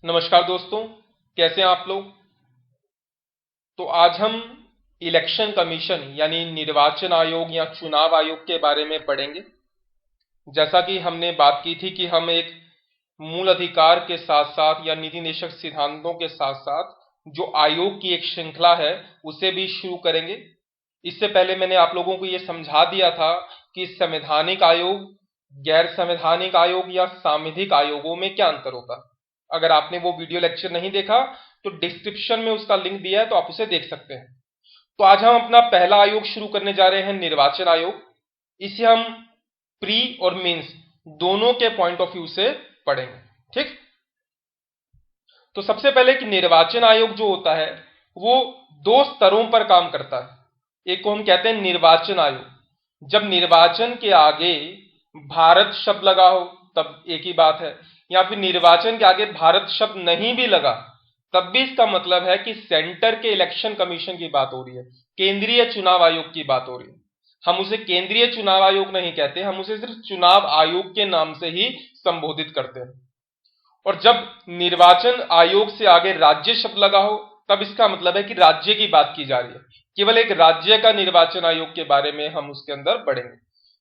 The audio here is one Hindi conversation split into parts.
नमस्कार दोस्तों, कैसे हैं आप लोग। तो आज हम इलेक्शन कमीशन यानी निर्वाचन आयोग या चुनाव आयोग के बारे में पढ़ेंगे। जैसा कि हमने बात की थी कि हम एक मूल अधिकार के साथ साथ या नीति निदेशक सिद्धांतों के साथ साथ जो आयोग की एक श्रृंखला है उसे भी शुरू करेंगे। इससे पहले मैंने आप लोगों को यह समझा दिया था कि संवैधानिक आयोग, गैर संवैधानिक आयोग या सांविधिक आयोगों में क्या अंतर होता है। अगर आपने वो वीडियो लेक्चर नहीं देखा तो डिस्क्रिप्शन में उसका लिंक दिया है, तो आप उसे देख सकते हैं। तो आज हम अपना पहला आयोग शुरू करने जा रहे हैं, निर्वाचन आयोग। इसे हम प्री और मेंस दोनों के पॉइंट ऑफ व्यू से पढ़ेंगे। ठीक। तो सबसे पहले कि निर्वाचन आयोग जो होता है वो दो स्तरों पर काम करता है। एक को हम कहते हैं निर्वाचन आयोग। जब निर्वाचन के आगे भारत शब्द लगा हो तब एक ही बात है, या फिर निर्वाचन के आगे भारत शब्द नहीं भी लगा तब भी इसका मतलब है कि सेंटर के इलेक्शन कमीशन की बात हो रही है, केंद्रीय चुनाव आयोग की बात हो रही है। हम उसे केंद्रीय चुनाव आयोग नहीं कहते, हम उसे सिर्फ चुनाव आयोग के नाम से ही संबोधित करते हैं। और जब निर्वाचन आयोग से आगे राज्य शब्द लगा हो तब इसका मतलब है कि राज्य की बात की जा रही है, केवल एक राज्य का निर्वाचन आयोग के बारे में हम उसके अंदर पढ़ेंगे।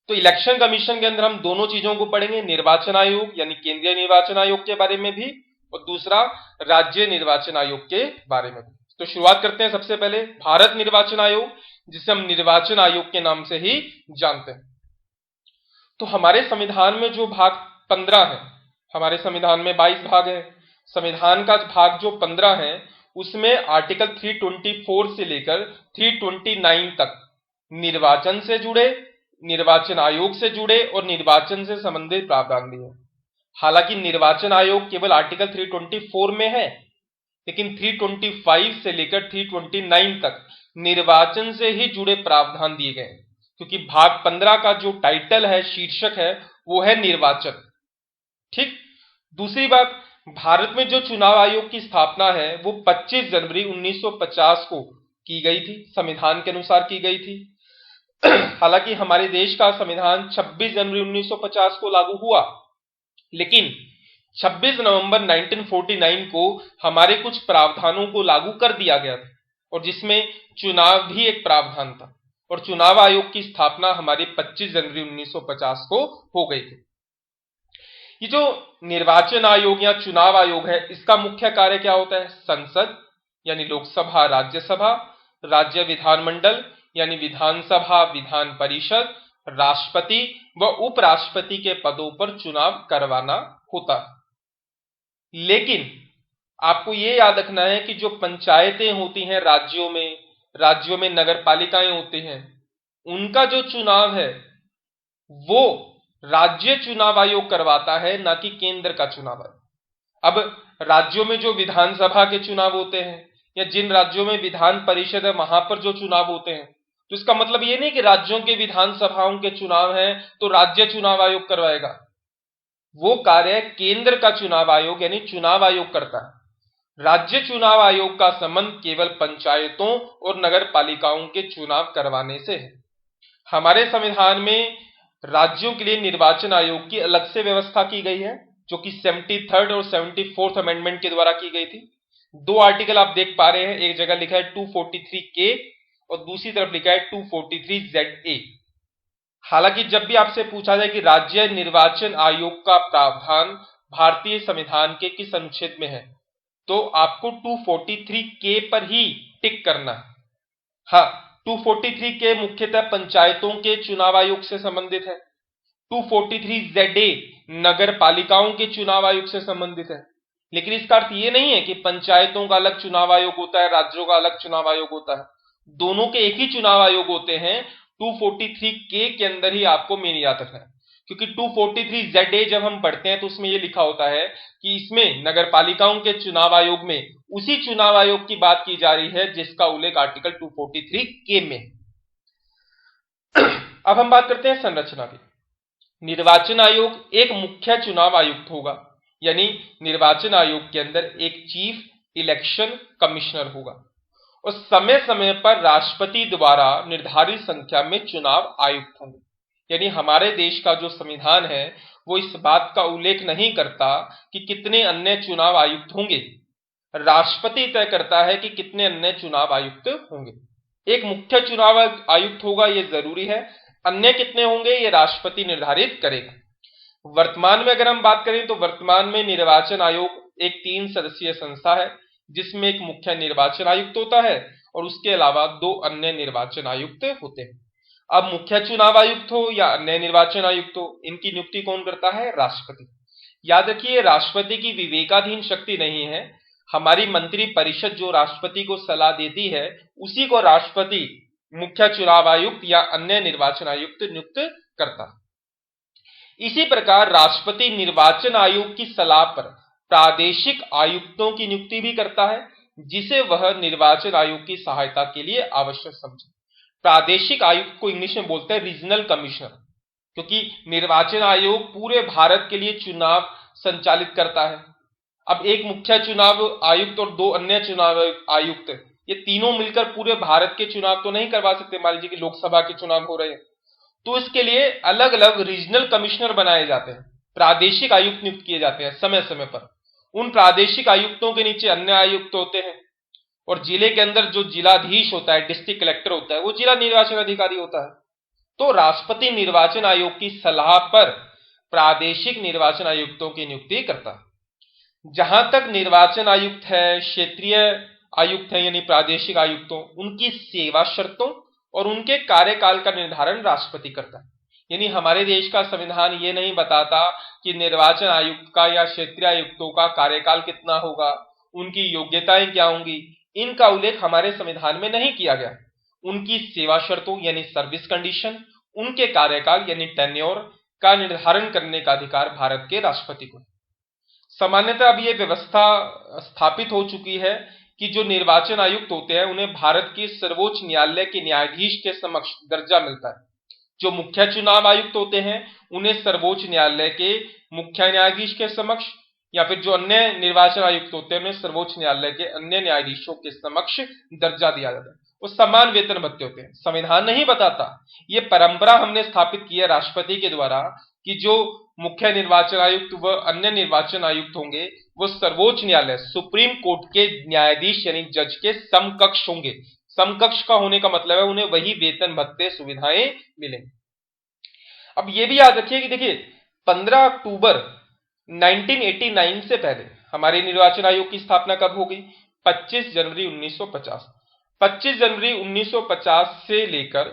तो इलेक्शन कमीशन के अंदर हम दोनों चीजों को पढ़ेंगे, निर्वाचन आयोग यानी केंद्रीय निर्वाचन आयोग के बारे में भी और दूसरा राज्य निर्वाचन आयोग के बारे में भी। तो शुरुआत करते हैं सबसे पहले भारत निर्वाचन आयोग, जिसे हम निर्वाचन आयोग के नाम से ही जानते हैं। तो हमारे संविधान में जो भाग 15 है, हमारे संविधान में 22 भाग है, संविधान का भाग जो 15 है उसमें आर्टिकल 324 से लेकर 329 तक निर्वाचन से जुड़े, निर्वाचन आयोग से जुड़े और निर्वाचन से संबंधित प्रावधान दिए। हालांकि निर्वाचन आयोग केवल आर्टिकल 324 में है, लेकिन 325 से लेकर 329 तक निर्वाचन से ही जुड़े प्रावधान दिए गए, क्योंकि भाग 15 का जो टाइटल है, शीर्षक है, वो है निर्वाचन। ठीक। दूसरी बात, भारत में जो चुनाव आयोग की स्थापना है वो 25 जनवरी 1950 को की गई थी, संविधान के अनुसार की गई थी। हालांकि हमारे देश का संविधान 26 जनवरी 1950 को लागू हुआ, लेकिन 26 नवंबर 1949 को हमारे कुछ प्रावधानों को लागू कर दिया गया था, और जिसमें चुनाव भी एक प्रावधान था, और चुनाव आयोग की स्थापना हमारी 25 जनवरी 1950 को हो गई थी। ये जो निर्वाचन आयोग या चुनाव आयोग है, इसका मुख्य कार्य क्या होता है? संसद यानी लोकसभा, राज्यसभा, राज्य विधानमंडल यानी विधानसभा, विधान परिषद, राष्ट्रपति व उपराष्ट्रपति के पदों पर चुनाव करवाना होता है। लेकिन आपको यह याद रखना है कि जो पंचायतें होती हैं राज्यों में नगर पालिकाएं होती हैं, उनका जो चुनाव है वो राज्य चुनाव आयोग करवाता है, ना कि केंद्र का चुनाव आयोग। अब राज्यों में जो विधानसभा के चुनाव होते हैं या जिन राज्यों में विधान परिषद है वहां पर जो चुनाव होते हैं, तो इसका मतलब ये नहीं कि राज्यों के विधानसभाओं के चुनाव हैं तो राज्य चुनाव आयोग करवाएगा। वो कार्य केंद्र का चुनाव आयोग यानी चुनाव आयोग करता है। राज्य चुनाव आयोग का संबंध केवल पंचायतों और नगर पालिकाओं के चुनाव करवाने से है। हमारे संविधान में राज्यों के लिए निर्वाचन आयोग की अलग से व्यवस्था की गई है, जो कि 73rd और 74th अमेंडमेंट के द्वारा की गई थी। दो आर्टिकल आप देख पा रहे हैं, एक जगह लिखा है 243K और दूसरी तरफ लिखा है 243ZA। हालांकि जब भी आपसे पूछा जाए कि राज्य निर्वाचन आयोग का प्रावधान भारतीय संविधान के किस अनुच्छेद में है, तो आपको 243K पर ही टिक करना है। हाँ, 243K मुख्यतः पंचायतों के चुनाव आयोग से संबंधित है, 243ZA नगर पालिकाओं के चुनाव आयोग से संबंधित है। लेकिन इसका अर्थ यह नहीं है कि पंचायतों का अलग चुनाव आयोग होता है, राज्यों का अलग चुनाव आयोग होता है। दोनों के एक ही चुनाव आयोग होते हैं। 243K के अंदर ही आपको मेन याद रखना है, क्योंकि 243ZA जब हम पढ़ते हैं तो उसमें यह लिखा होता है कि इसमें नगर पालिकाओं के चुनाव आयोग में उसी चुनाव आयोग की बात की जा रही है जिसका उल्लेख आर्टिकल 243K में। अब हम बात करते हैं संरचना की। निर्वाचन आयोग एक मुख्य चुनाव आयुक्त होगा, यानी निर्वाचन आयोग के अंदर एक चीफ इलेक्शन कमिश्नर होगा, और समय समय पर राष्ट्रपति द्वारा निर्धारित संख्या में चुनाव आयुक्त होंगे। यानी हमारे देश का जो संविधान है वो इस बात का उल्लेख नहीं करता कि कितने अन्य चुनाव आयुक्त होंगे। राष्ट्रपति तय करता है कि कितने अन्य चुनाव आयुक्त होंगे। एक मुख्य चुनाव आयुक्त होगा, ये जरूरी है, अन्य कितने होंगे ये राष्ट्रपति निर्धारित करेगा। वर्तमान में अगर हम बात करें तो वर्तमान में निर्वाचन आयोग एक 3 सदस्यीय संस्था है, जिसमें एक मुख्य निर्वाचन आयुक्त होता है और उसके अलावा 2 अन्य निर्वाचन आयुक्त होते हैं। अब मुख्य चुनाव आयुक्त हो या अन्य निर्वाचन आयुक्त हो, इनकी नियुक्ति कौन करता है? राष्ट्रपति। याद रखिए, राष्ट्रपति की विवेकाधीन शक्ति नहीं है। हमारी मंत्री परिषद जो राष्ट्रपति को सलाह देती है, उसी को राष्ट्रपति मुख्य चुनाव आयुक्त या अन्य निर्वाचन आयुक्त नियुक्त करता है। इसी प्रकार राष्ट्रपति निर्वाचन आयोग की सलाह पर प्रादेशिक आयुक्तों की नियुक्ति भी करता है, जिसे वह निर्वाचन आयोग की सहायता के लिए आवश्यक समझे। प्रादेशिक आयुक्त को इंग्लिश में बोलते हैं रीजनल कमिश्नर, क्योंकि निर्वाचन आयोग पूरे भारत के लिए चुनाव संचालित करता है। अब एक मुख्य चुनाव आयुक्त और 2 अन्य चुनाव आयुक्त, ये तीनों मिलकर पूरे भारत के चुनाव तो नहीं करवा सकते। मान लीजिए कि लोकसभा के चुनाव हो रहे हैं, तो इसके लिए अलग अलग रीजनल कमिश्नर बनाए जाते हैं, प्रादेशिक आयुक्त नियुक्त किए जाते हैं समय समय पर। उन प्रादेशिक आयुक्तों के नीचे अन्य आयुक्त होते हैं, और जिले के अंदर जो जिलाधीश होता है, डिस्ट्रिक्ट कलेक्टर होता है, वो जिला निर्वाचन अधिकारी होता है। तो राष्ट्रपति निर्वाचन आयोग की सलाह पर प्रादेशिक निर्वाचन आयुक्तों की नियुक्ति करता है। जहां तक निर्वाचन आयुक्त है, क्षेत्रीय आयुक्त है यानी प्रादेशिक आयुक्तों, उनकी सेवा शर्तों और उनके कार्यकाल का निर्धारण राष्ट्रपति करता है। यानी हमारे देश का संविधान ये नहीं बताता कि निर्वाचन आयुक्त का या क्षेत्रीय आयुक्तों का कार्यकाल कितना होगा, उनकी योग्यताएं क्या होंगी, इनका उल्लेख हमारे संविधान में नहीं किया गया। उनकी सेवा शर्तों यानी सर्विस कंडीशन, उनके कार्यकाल यानी टेन्योर का निर्धारण करने का अधिकार भारत के राष्ट्रपति को है। सामान्यतः अब यह व्यवस्था स्थापित हो चुकी है कि जो निर्वाचन आयुक्त होते हैं उन्हें भारत के सर्वोच्च न्यायालय के न्यायाधीश के समक्ष दर्जा मिलता है। जो मुख्य चुनाव आयुक्त होते हैं उन्हें सर्वोच्च न्यायालय के मुख्य न्यायाधीश के समक्ष, या फिर जो अन्य निर्वाचन आयुक्त होते हैं उन्हें सर्वोच्च न्यायालय के अन्य न्यायाधीशों के समक्ष दर्जा दिया जाता है। वो समान वेतन भत्ते होते हैं। संविधान नहीं बताता, ये परंपरा हमने स्थापित की है राष्ट्रपति के द्वारा कि जो मुख्य निर्वाचन आयुक्त व अन्य निर्वाचन आयुक्त होंगे वो सर्वोच्च न्यायालय सुप्रीम कोर्ट के न्यायाधीश यानी जज के समकक्ष होंगे। समकक्ष का होने का मतलब है उन्हें वही वेतन भत्ते सुविधाएं मिलेंगी। अब ये भी याद रखिए कि देखिए 15 अक्टूबर 1989 से पहले हमारे निर्वाचन आयोग की स्थापना कब हो गई? 25 जनवरी 1950। 25 जनवरी 1950 से लेकर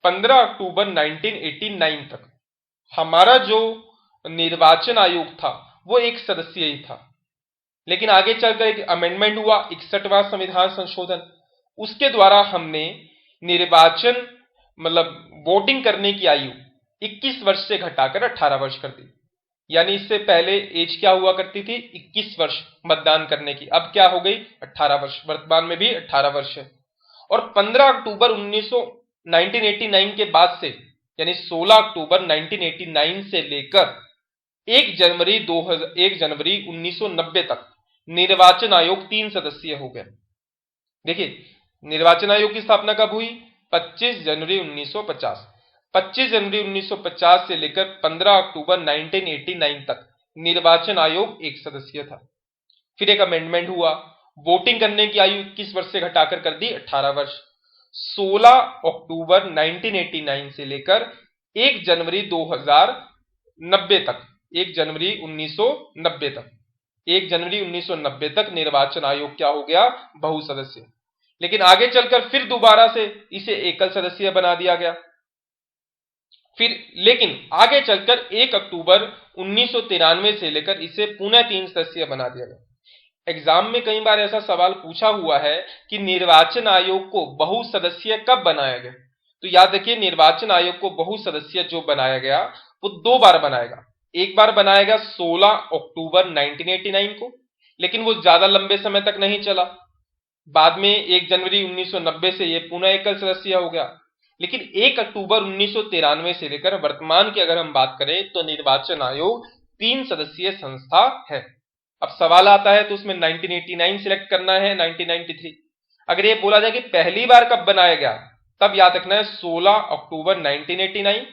15 अक्टूबर 1989 तक हमारा जो निर्वाचन आयोग था वो एक सदस्यीय ही था। लेकिन आगे चलकर एक अमेंडमेंट हुआ, 61वां संविधान संशोधन, उसके द्वारा हमने निर्वाचन मतलब वोटिंग करने की आयु 21 वर्ष से घटाकर 18 वर्ष कर दी। यानी इससे पहले एज क्या हुआ करती थी? 21 वर्ष मतदान करने की, अब क्या हो गई? 18 वर्ष। वर्तमान में भी 18 वर्ष है। और 15 अक्टूबर 1989 के बाद से यानी 16 अक्टूबर 1989 से लेकर 1 जनवरी 1990 तक निर्वाचन आयोग 3 सदस्यीय हो गया। देखिए निर्वाचन आयोग की स्थापना कब हुई? 25 जनवरी 1950। 25 जनवरी 1950 से लेकर 15 अक्टूबर 1989 तक निर्वाचन आयोग 1 सदस्यीय था। फिर एक अमेंडमेंट हुआ, वोटिंग करने की आयु 21 वर्ष से घटाकर कर दी 18 वर्ष। 16 अक्टूबर 1989 से लेकर 1 जनवरी 2090 तक, 1 जनवरी 1990 तक, 1 जनवरी 1990 तक निर्वाचन आयोग क्या हो गया? बहुसदस्यीय। लेकिन आगे चलकर फिर दोबारा से इसे एकल सदस्यीय बना दिया गया। फिर लेकिन आगे चलकर 1 अक्टूबर 1993 से लेकर इसे पुनः 3 सदस्यीय बना दिया गया। एग्जाम में कई बार ऐसा सवाल पूछा हुआ है कि निर्वाचन आयोग को बहुसदस्यीय कब बनाया गया? तो याद रखिए निर्वाचन आयोग को बहुसदस्यीय जो बनाया गया वो 2 बार बनाएगा। एक बार बनाएगा 16 अक्टूबर 1989 को, लेकिन वो ज्यादा लंबे समय तक नहीं चला। बाद में 1 जनवरी 1990 से ये पुनः एकल सदस्यीय हो गया। लेकिन 1 अक्टूबर 1993 से लेकर वर्तमान की अगर हम बात करें तो निर्वाचन आयोग 3 सदस्यीय संस्था है। अब सवाल आता है तो उसमें 1989 सिलेक्ट करना है, 1993। अगर ये बोला जाए कि पहली बार कब बनाया गया, तब याद रखना है 16 अक्टूबर 1989।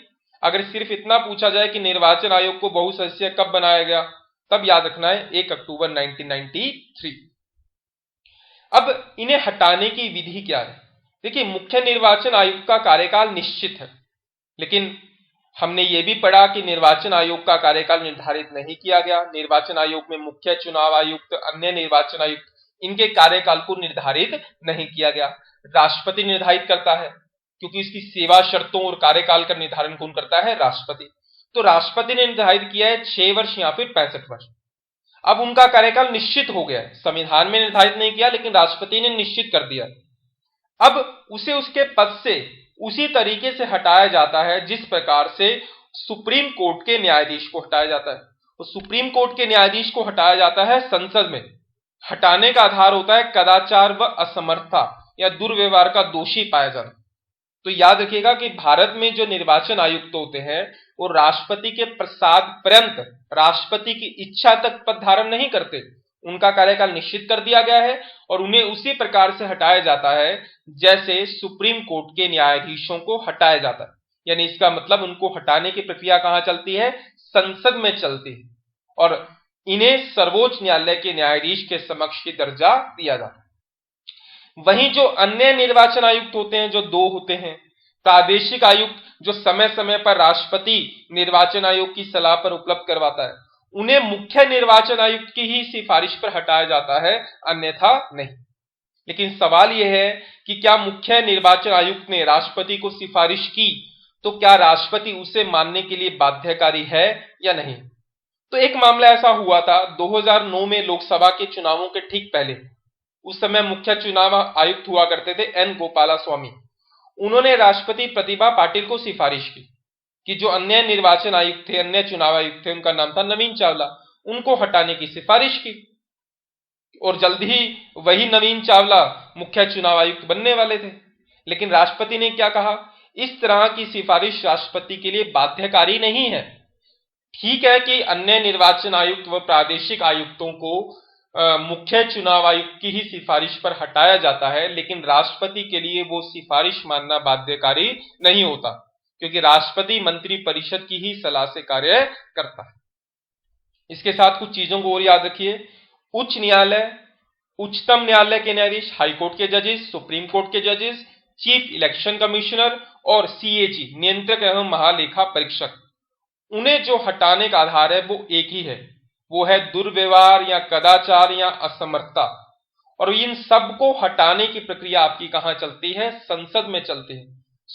अगर सिर्फ इतना पूछा जाए कि निर्वाचन आयोग को बहुसदस्यीय कब बनाया गया, तब याद रखना है 1 अक्टूबर 1993। अब इन्हें हटाने की विधि क्या है? देखिए, मुख्य निर्वाचन आयुक्त का कार्यकाल निश्चित है, लेकिन हमने ये भी पढ़ा कि निर्वाचन आयोग का कार्यकाल निर्धारित नहीं किया गया। निर्वाचन आयोग में मुख्य चुनाव आयुक्त, अन्य निर्वाचन आयुक्त, इनके कार्यकाल को निर्धारित नहीं किया गया। राष्ट्रपति निर्धारित करता है, क्योंकि इसकी सेवा शर्तों और कार्यकाल का निर्धारण कौन करता है? राष्ट्रपति। तो राष्ट्रपति ने निर्धारित किया है 6 वर्ष या फिर 65 वर्ष। अब उनका कार्यकाल निश्चित हो गया है, संविधान में निर्धारित नहीं किया, लेकिन राष्ट्रपति ने निश्चित कर दिया। अब उसे उसके पद से उसी तरीके से हटाया जाता है जिस प्रकार से सुप्रीम कोर्ट के न्यायाधीश को हटाया जाता है। तो सुप्रीम कोर्ट के न्यायाधीश को हटाया जाता है संसद में। हटाने का आधार होता है कदाचार व असमर्थता या दुर्व्यवहार का दोषी पाया जाना। तो याद रखिएगा कि भारत में जो निर्वाचन आयुक्त होते हैं वो राष्ट्रपति के प्रसाद पर्यंत, राष्ट्रपति की इच्छा तक पद धारण नहीं करते। उनका कार्यकाल निश्चित कर दिया गया है और उन्हें उसी प्रकार से हटाया जाता है जैसे सुप्रीम कोर्ट के न्यायाधीशों को हटाया जाता है। यानी इसका मतलब उनको हटाने की प्रक्रिया कहां चलती है? संसद में चलती है, और इन्हें सर्वोच्च न्यायालय के न्यायाधीश के समक्ष की दर्जा दिया जाता है। वहीं जो अन्य निर्वाचन आयुक्त होते हैं, जो 2 होते हैं, प्रादेशिक आयुक्त जो समय समय पर राष्ट्रपति निर्वाचन आयोग की सलाह पर उपलब्ध करवाता है, उन्हें मुख्य निर्वाचन आयुक्त की ही सिफारिश पर हटाया जाता है, अन्यथा नहीं। लेकिन सवाल यह है कि क्या मुख्य निर्वाचन आयुक्त ने राष्ट्रपति को सिफारिश की तो क्या राष्ट्रपति उसे मानने के लिए बाध्यकारी है या नहीं? तो एक मामला ऐसा हुआ था 2009 में लोकसभा के चुनावों के ठीक पहले। उस समय मुख्य चुनाव आयुक्त हुआ करते थे एन गोपालास्वामी। उन्होंने राष्ट्रपति प्रतिभा पाटिल को सिफारिश की कि जो अन्य निर्वाचन आयुक्त थे, अन्य चुनाव आयुक्त थे, उनका नाम था नवीन चावला, उनको हटाने की सिफारिश की। और जल्द ही वही नवीन चावला मुख्य चुनाव आयुक्त बनने वाले थे। लेकिन राष्ट्रपति ने क्या कहा? इस तरह की सिफारिश राष्ट्रपति के लिए बाध्यकारी नहीं है। ठीक है कि अन्य निर्वाचन आयुक्त व प्रादेशिक आयुक्तों को मुख्य चुनाव आयुक्त की ही सिफारिश पर हटाया जाता है, लेकिन राष्ट्रपति के लिए वो सिफारिश मानना बाध्यकारी नहीं होता, क्योंकि राष्ट्रपति मंत्री परिषद की ही सलाह से कार्य करता है। इसके साथ कुछ चीजों को और याद रखिए। उच्च न्यायालय, उच्चतम न्यायालय के न्यायाधीश, हाईकोर्ट के जजेस, सुप्रीम कोर्ट के जजेस, चीफ इलेक्शन कमिश्नर और सीएजी नियंत्रक एवं महालेखा परीक्षक, उन्हें जो हटाने का आधार है वो एक ही है, वो है दुर्व्यवहार या कदाचार या असमर्थता। और इन सबको हटाने की प्रक्रिया आपकी कहां चलती है? संसद में चलती है।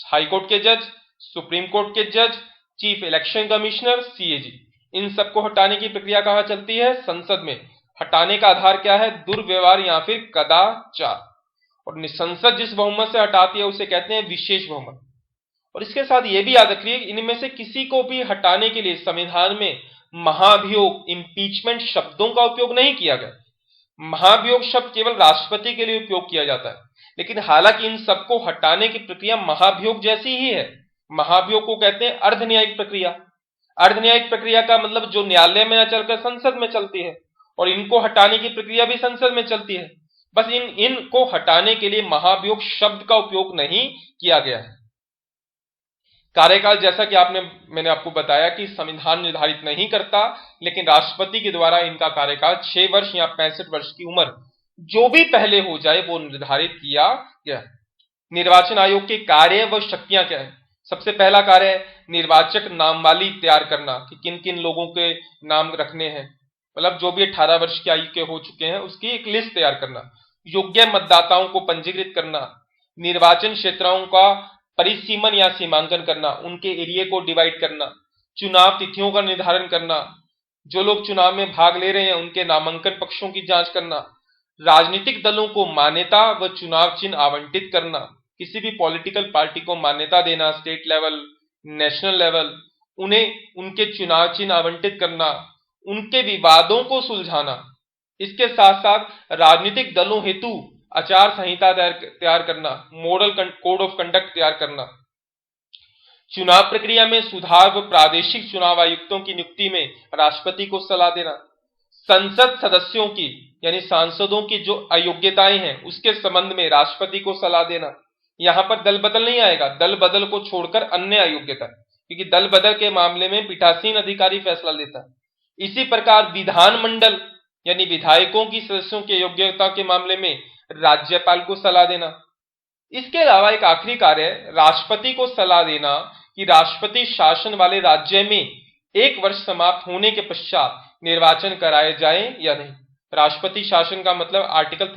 हाईकोर्ट के जज, सुप्रीम कोर्ट के जज, चीफ इलेक्शन कमिश्नर, सीएजी, इन सबको हटाने की प्रक्रिया कहां चलती है? संसद में। हटाने का आधार क्या है? दुर्व्यवहार या फिर कदाचार। और संसद जिस बहुमत से हटाती है उसे कहते हैं विशेष बहुमत। और इसके साथ यह भी याद रखिए, इनमें से किसी को भी हटाने के लिए संविधान में महाभियोग, इंपीचमेंट शब्दों का उपयोग नहीं किया गया। महाभियोग शब्द केवल राष्ट्रपति के लिए उपयोग किया जाता है, लेकिन हालांकि इन सबको हटाने की प्रक्रिया महाभियोग जैसी ही है। महाभियोग को कहते हैं अर्धन्यायिक प्रक्रिया। अर्धन्यायिक प्रक्रिया का मतलब जो न्यायालय में न चलकर संसद में चलती है, और इनको हटाने की प्रक्रिया भी संसद में चलती है। बस इनको हटाने के लिए महाभियोग शब्द का उपयोग नहीं किया गया है। कार्यकाल, जैसा कि मैंने आपको बताया कि संविधान निर्धारित नहीं करता, लेकिन राष्ट्रपति के द्वारा इनका कार्यकाल 6 वर्ष या 65 वर्ष की उम्र जो भी पहले हो जाए वो निर्धारित किया गया। निर्वाचन आयोग के कार्य व शक्तियां क्या है? सबसे पहला कार्य है निर्वाचक नामावली तैयार करना कि किन किन लोगों के नाम रखने हैं, मतलब जो भी 18 वर्ष की आयु के हो चुके हैं उसकी एक लिस्ट तैयार करना। योग्य मतदाताओं को पंजीकृत करना, निर्वाचन क्षेत्रों का परिसीमन या सीमांकन करना, उनके एरिया को डिवाइड करना, चुनाव तिथियों का निर्धारण करना, जो लोग चुनाव में भाग ले रहे हैं उनके नामांकन पक्षों की जांच करना, राजनीतिक दलों को मान्यता व चुनाव चिन्ह आवंटित करना, किसी भी पॉलिटिकल पार्टी को मान्यता देना, स्टेट लेवल, नेशनल लेवल, उन्हें उनके चुनाव चिन्ह आवंटित करना, उनके विवादों को सुलझाना। इसके साथ साथ राजनीतिक दलों हेतु आचार संहिता तैयार करना, मॉडल कोड ऑफ कंडक्ट तैयार करना, चुनाव प्रक्रिया में सुधार व प्रादेशिक चुनाव आयुक्तों की नियुक्ति में राष्ट्रपति को सलाह देना, संसद सदस्यों की यानी सांसदों की जो अयोग्यताएं हैं उसके संबंध में राष्ट्रपति को सलाह देना। यहां पर दल बदल नहीं आएगा, दल बदल को छोड़कर अन्य अयोग्यता, क्योंकि दल बदल के मामले में पीठासीन अधिकारी फैसला लेता है। इसी प्रकार विधानमंडल यानी विधायकों की सदस्यों की योग्यता के मामले में राज्यपाल को सलाह देना। इसके अलावा एक आखिरी कार्य है राष्ट्रपति को सलाह देना कि राष्ट्रपति शासन वाले राज्य में 1 वर्ष समाप्त होने के पश्चात निर्वाचन कराए जाएं या नहीं। राष्ट्रपति शासन का मतलब आर्टिकल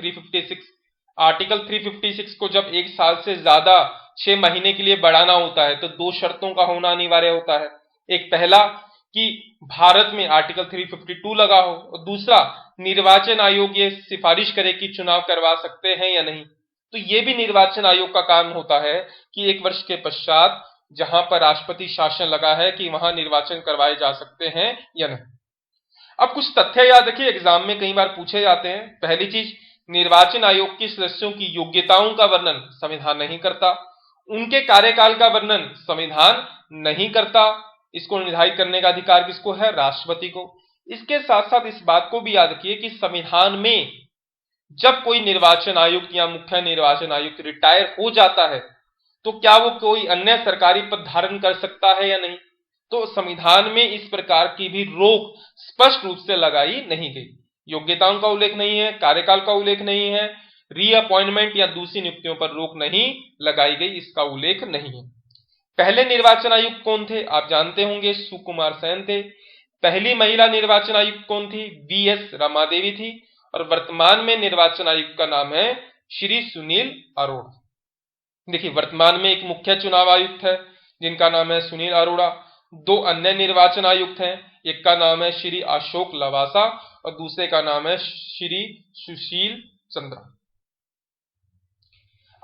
356 को जब 1 साल से ज्यादा 6 महीने के लिए बढ़ाना होता है तो 2 शर्तों का होना अनिवार्य होता है। एक पहला कि भारत में आर्टिकल 352 लगा हो और दूसरा निर्वाचन आयोग ये सिफारिश करे कि चुनाव करवा सकते हैं या नहीं। तो ये भी निर्वाचन आयोग का काम होता है कि 1 वर्ष के पश्चात जहां पर राष्ट्रपति शासन लगा है कि वहां निर्वाचन करवाए जा सकते हैं या नहीं। अब कुछ तथ्य याद रखिए, एग्जाम में कई बार पूछे जाते हैं। पहली चीज, निर्वाचन आयोग के सदस्यों की योग्यताओं का वर्णन संविधान नहीं करता, उनके कार्यकाल का वर्णन संविधान नहीं करता। इसको निर्धारित करने का अधिकार किसको है? राष्ट्रपति को। इसके साथ साथ इस बात को भी याद रखिए कि संविधान में जब कोई निर्वाचन आयुक्त या मुख्य निर्वाचन आयुक्त रिटायर हो जाता है तो क्या वो कोई अन्य सरकारी पद धारण कर सकता है या नहीं। तो संविधान में इस प्रकार की भी रोक स्पष्ट रूप से लगाई नहीं गई। योग्यताओं का उल्लेख नहीं है, कार्यकाल का उल्लेख नहीं है, रीअपॉइंटमेंट या दूसरी नियुक्तियों पर रोक नहीं लगाई गई, इसका उल्लेख नहीं है। पहले निर्वाचन आयुक्त कौन थे? आप जानते होंगे, सुकुमार सेन थे। पहली महिला निर्वाचन आयुक्त कौन थी? वी.एस. रमादेवी थी। और वर्तमान में निर्वाचन आयुक्त का नाम है श्री सुनील अरोड़ा। देखिए, वर्तमान में एक मुख्य चुनाव आयुक्त है जिनका नाम है सुनील अरोड़ा। 2 अन्य निर्वाचन आयुक्त हैं, एक का नाम है श्री अशोक लवासा और दूसरे का नाम है श्री सुशील चंद्रा।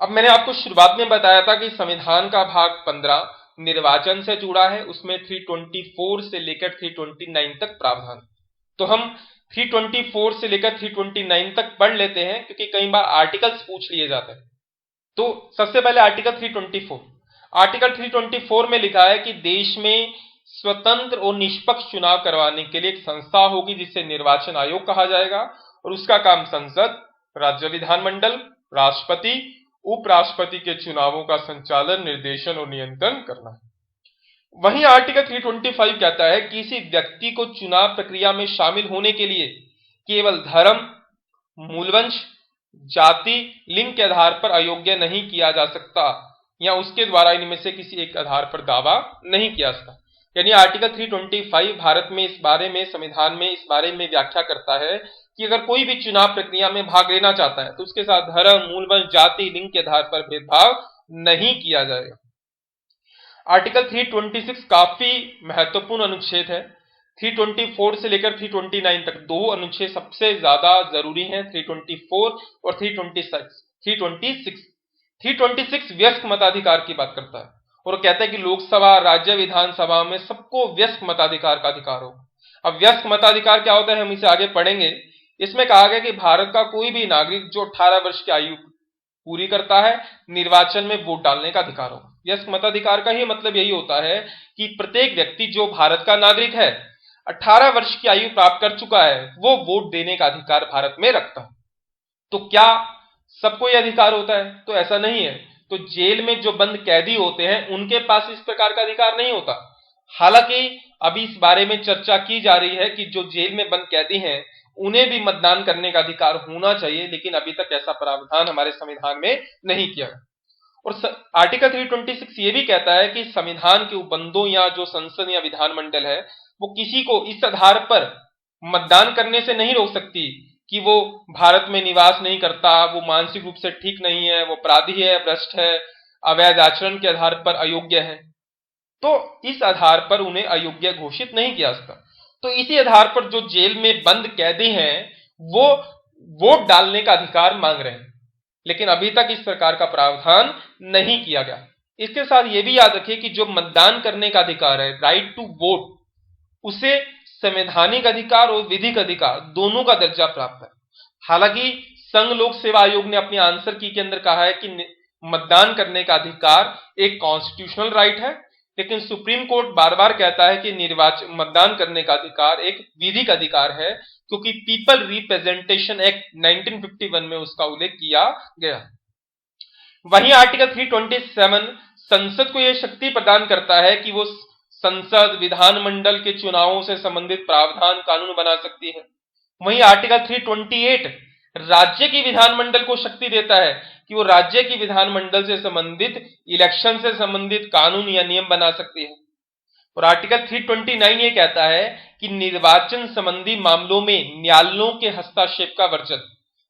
अब मैंने आपको शुरुआत में बताया था कि संविधान का भाग 15 निर्वाचन से जुड़ा है, उसमें 324 से लेकर 329 तक प्रावधान। तो हम 324 से लेकर 329 तक पढ़ लेते हैं क्योंकि कई बार आर्टिकल्स पूछ लिए जाते हैं। तो सबसे पहले आर्टिकल 324। आर्टिकल 324 में लिखा है कि देश में स्वतंत्र और निष्पक्ष चुनाव करवाने के लिए एक संस्था होगी जिसे निर्वाचन आयोग कहा जाएगा और उसका काम संसद, राज्य विधानमंडल, राष्ट्रपति, उपराष्ट्रपति के चुनावों का संचालन, निर्देशन और नियंत्रण करना है। वहीं आर्टिकल 325 कहता है कि किसी व्यक्ति को चुनाव प्रक्रिया में शामिल होने के लिए केवल धर्म, मूलवंश, जाति, लिंग के आधार पर अयोग्य नहीं किया जा सकता या उसके द्वारा इनमें से किसी एक आधार पर दावा नहीं किया सकता। यानी आर्टिकल 325 भारत में इस बारे में, संविधान में इस बारे में व्याख्या करता है कि अगर कोई भी चुनाव प्रक्रिया में भाग लेना चाहता है तो उसके साथ धर्म, मूलवंश, जाति, लिंग के आधार पर भेदभाव नहीं किया जाएगा। आर्टिकल 326 काफी महत्वपूर्ण अनुच्छेद है। 324 से लेकर 329 तक 2 अनुच्छेद सबसे ज्यादा जरूरी हैं, 324 और 326। 326 वयस्क मताधिकार की बात करता है और कहता है कि लोकसभा, राज्य विधानसभा में सबको वयस्क मताधिकार का अधिकार हो। अब वयस्क मताधिकार क्या होता है हम इसे आगे पढ़ेंगे। इसमें कहा गया कि भारत का कोई भी नागरिक जो 18 वर्ष की आयु पूरी करता है निर्वाचन में वोट डालने का अधिकार होगा। वयस्क मताधिकार का ही मतलब यही होता है कि प्रत्येक व्यक्ति जो भारत का नागरिक है, 18 वर्ष की आयु प्राप्त कर चुका है, वो वोट देने का अधिकार भारत में रखता है। तो क्या सबको यह अधिकार होता है? तो ऐसा नहीं है। तो जेल में जो बंद कैदी होते हैं उनके पास इस प्रकार का अधिकार नहीं होता। हालांकि अभी इस बारे में चर्चा की जा रही है कि जो जेल में बंद कैदी हैं उन्हें भी मतदान करने का अधिकार होना चाहिए, लेकिन अभी तक ऐसा प्रावधान हमारे संविधान में नहीं किया गया। और आर्टिकल 326 ये भी कहता है कि संविधान के उपबंधों या जो संसद या विधानमंडल है वो किसी को इस आधार पर मतदान करने से नहीं रोक सकती कि वो भारत में निवास नहीं करता, वो मानसिक रूप से ठीक नहीं है, वो अपराधी है, भ्रष्ट है, अवैध आचरण के आधार पर अयोग्य है। तो इस आधार पर उन्हें अयोग्य घोषित नहीं किया सकता। तो इसी आधार पर जो जेल में बंद कैदी हैं वो वोट डालने का अधिकार मांग रहे हैं, लेकिन अभी तक इस प्रकार का प्रावधान नहीं किया गया। इसके साथ ये भी याद रखिए कि जो मतदान करने का अधिकार है, राइट टू वोट, उसे संवैधानिक अधिकार और विधिक अधिकार दोनों का दर्जा प्राप्त है। हालांकि संघ लोक सेवा आयोग ने अपनी आंसर की के अंदर कहा है कि मतदान करने का अधिकार एक कॉन्स्टिट्यूशनल राइट है, लेकिन सुप्रीम कोर्ट बार बार कहता है कि मतदान करने का अधिकार एक विधिक अधिकार है, क्योंकि पीपल रिप्रेजेंटेशन एक्ट 1951 में उसका उल्लेख किया गया। वहीं आर्टिकल 327 संसद को यह शक्ति प्रदान करता है कि वो संसद विधानमंडल के चुनावों से संबंधित प्रावधान कानून बना सकती है। वहीं आर्टिकल 328 राज्य की विधानमंडल को शक्ति देता है कि वो राज्य की विधानमंडल से संबंधित इलेक्शन से संबंधित कानून या नियम बना सकती है। और आर्टिकल 329 ये कहता है कि निर्वाचन संबंधी मामलों में न्यायालयों के हस्तक्षेप का वर्जन,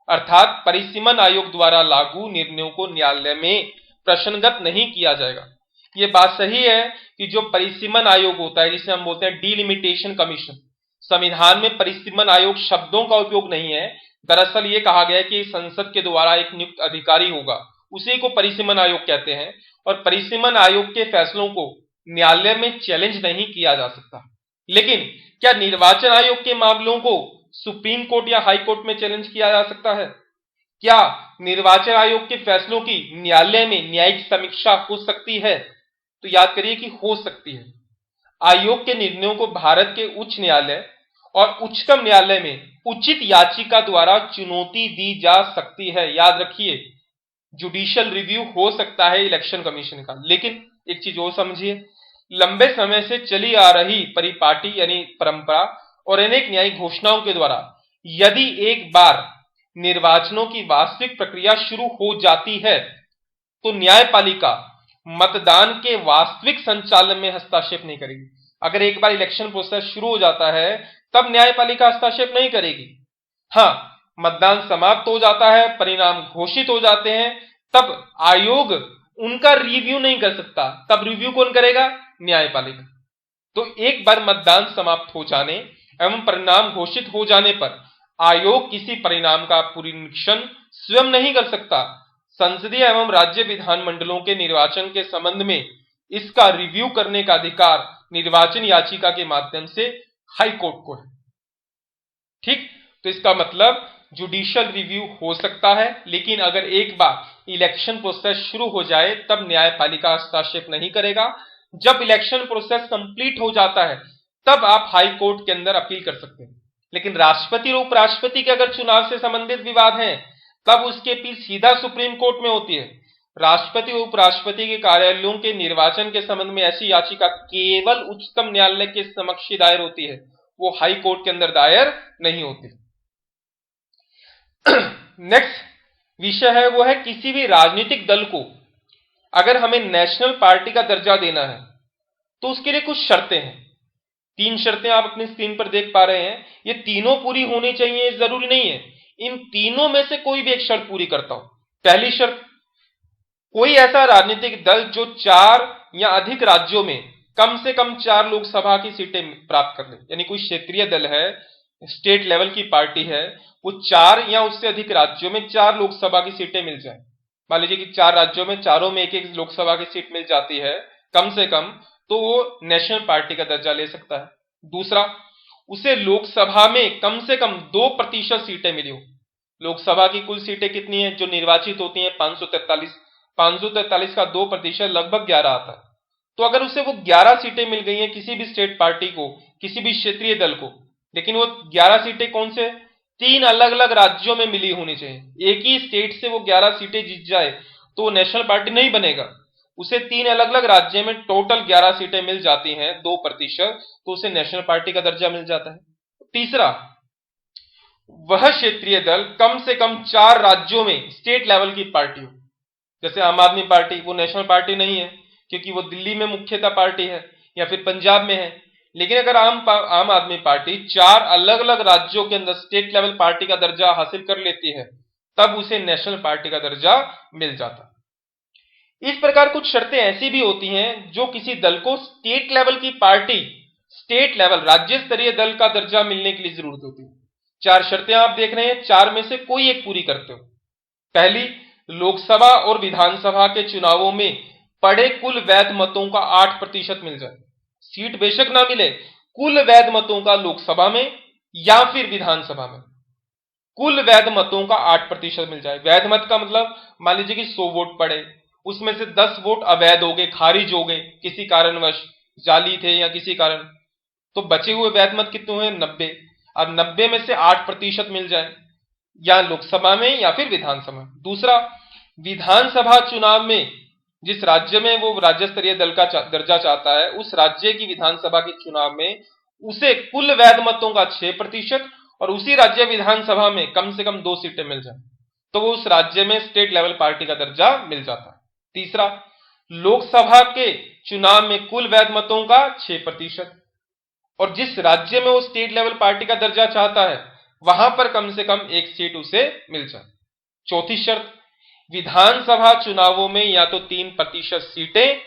अर्थात परिसीमन आयोग द्वारा लागू निर्णयों को न्यायालय में प्रश्नगत नहीं किया जाएगा। ये बात सही है कि जो परिसीमन आयोग होता है, जिसे हम बोलते हैं डिलिमिटेशन कमीशन, संविधान में परिसीमन आयोग शब्दों का उपयोग नहीं है। दरअसल ये कहा गया है कि संसद के द्वारा एक नियुक्त अधिकारी होगा, उसी को परिसीमन आयोग कहते हैं। और परिसीमन आयोग के फैसलों को न्यायालय में चैलेंज नहीं किया जा सकता। लेकिन क्या निर्वाचन आयोग के मामलों को सुप्रीम कोर्ट या हाई कोर्ट में चैलेंज किया जा सकता है? क्या निर्वाचन आयोग के फैसलों की न्यायालय में न्यायिक समीक्षा हो सकती है? तो याद करिए कि हो सकती है। आयोग के निर्णयों को भारत के उच्च न्यायालय और उच्चतम न्यायालय में उचित याचिका द्वारा चुनौती दी जा सकती है। याद रखिए, जुडिशियल रिव्यू हो सकता है इलेक्शन कमीशन का। लेकिन एक चीज और समझिए, लंबे समय से चली आ रही परिपाटी यानी परंपरा और अनेक न्यायिक घोषणाओं के द्वारा यदि एक बार निर्वाचनों की वास्तविक प्रक्रिया शुरू हो जाती है तो न्यायपालिका मतदान के वास्तविक संचालन में हस्तक्षेप नहीं करेगी। अगर एक बार इलेक्शन प्रोसेस शुरू हो जाता है तब न्यायपालिका हस्तक्षेप नहीं करेगी। हाँ, मतदान समाप्त हो जाता है, परिणाम घोषित हो जाते हैं, तब आयोग उनका रिव्यू नहीं कर सकता। तब रिव्यू कौन करेगा? न्यायपालिका। तो एक बार मतदान समाप्त हो जाने एवं परिणाम घोषित हो जाने पर आयोग किसी परिणाम का पुनरीक्षण स्वयं नहीं कर सकता। संसदीय एवं राज्य विधानमंडलों के निर्वाचन के संबंध में इसका रिव्यू करने का अधिकार निर्वाचन याचिका के माध्यम से हाई कोर्ट को है। ठीक, तो इसका मतलब जुडिशियल रिव्यू हो सकता है, लेकिन अगर एक बार इलेक्शन प्रोसेस शुरू हो जाए तब न्यायपालिका हस्तक्षेप नहीं करेगा। जब इलेक्शन प्रोसेस कंप्लीट हो जाता है तब आप हाई कोर्ट के अंदर अपील कर सकते हैं। लेकिन राष्ट्रपति और उपराष्ट्रपति के अगर चुनाव से संबंधित विवाद हैं तब उसकी अपील सीधा सुप्रीम कोर्ट में होती है। राष्ट्रपति और उपराष्ट्रपति के कार्यालयों के निर्वाचन के संबंध में ऐसी याचिका केवल उच्चतम न्यायालय के समक्ष ही दायर होती है, वो हाई कोर्ट के अंदर दायर नहीं होती। नेक्स्ट विषय है वो है किसी भी राजनीतिक दल को अगर हमें नेशनल पार्टी का दर्जा देना है तो उसके लिए कुछ शर्तें हैं। 3 शर्तें आप अपनी स्क्रीन पर देख पा रहे हैं। ये तीनों पूरी होनी चाहिए जरूरी नहीं है, इन तीनों में से कोई भी एक शर्त पूरी करता हो। पहली शर्त, कोई ऐसा राजनीतिक दल जो 4 या अधिक राज्यों में कम से कम 4 लोकसभा की सीटें प्राप्त कर ले। यानी कोई क्षेत्रीय दल है, स्टेट लेवल की पार्टी है, वो 4 या उससे अधिक राज्यों में 4 लोकसभा की सीटें मिल जाए। मान लीजिए कि 4 राज्यों में चारों में एक एक लोकसभा की सीट मिल जाती है कम से कम, तो वो नेशनल पार्टी का दर्जा ले सकता है। दूसरा, उसे लोकसभा में कम से कम 2% सीटें मिली हो। लोकसभा की कुल सीटें कितनी है जो निर्वाचित होती हैं? 543। 543 का 2% लगभग 11 आता है। तो अगर उसे वो 11 सीटें मिल गई हैं किसी भी स्टेट पार्टी को, किसी भी क्षेत्रीय दल को, लेकिन वो 11 सीटें कौन से? 3 अलग अलग राज्यों में मिली होनी चाहिए। एक ही स्टेट से वो 11 सीटें जीत जाए तो नेशनल पार्टी नहीं बनेगा। उसे 3 अलग अलग राज्य में टोटल 11 सीटें मिल जाती हैं, 2%, तो उसे नेशनल पार्टी का दर्जा मिल जाता है। तीसरा, वह क्षेत्रीय दल कम से कम 4 राज्यों में स्टेट लेवल की पार्टी हो। जैसे आम आदमी पार्टी, वो नेशनल पार्टी नहीं है क्योंकि वो दिल्ली में मुख्यतः पार्टी है या फिर पंजाब में है। लेकिन अगर आम आदमी पार्टी 4 अलग अलग राज्यों के अंदर स्टेट लेवल पार्टी का दर्जा हासिल कर लेती है तब उसे नेशनल पार्टी का दर्जा मिल जाता है। इस प्रकार कुछ शर्तें ऐसी भी होती हैं जो किसी दल को स्टेट लेवल की पार्टी, स्टेट लेवल राज्य स्तरीय दल का दर्जा मिलने के लिए जरूरत होती है। 4 शर्तें आप देख रहे हैं, 4 में से कोई एक पूरी करते हो। पहली, लोकसभा और विधानसभा के चुनावों में पड़े कुल वैध मतों का 8% मिल जाए। सीट बेशक ना मिले, कुल वैध मतों का लोकसभा में या फिर विधानसभा में कुल वैध मतों का 8% मिल जाए। वैध मत का मतलब मान लीजिए कि 100 वोट पड़े, उसमें से 10 वोट अवैध हो गए, खारिज हो गए, किसी कारणवश जाली थे या किसी कारण, तो बचे हुए वैध मत कितने हुए? 90। अब 90 में से 8% मिल जाए या लोकसभा में या फिर विधानसभा में। दूसरा, विधानसभा चुनाव में जिस राज्य में वो राज्य स्तरीय दल का दर्जा चाहता है, उस राज्य की विधानसभा के चुनाव में उसे कुल वैध मतों का 6% और उसी राज्य विधानसभा में कम से कम 2 सीटें मिल जाए तो वो उस राज्य में स्टेट लेवल पार्टी का दर्जा मिल जाता है। तीसरा, लोकसभा के चुनाव में कुल वैध मतों का 6% और जिस राज्य में वो स्टेट लेवल पार्टी का दर्जा चाहता है वहां पर कम से कम 1 सीट उसे मिल जाए। चौथी शर्त, विधानसभा चुनावों में या तो 3% सीटें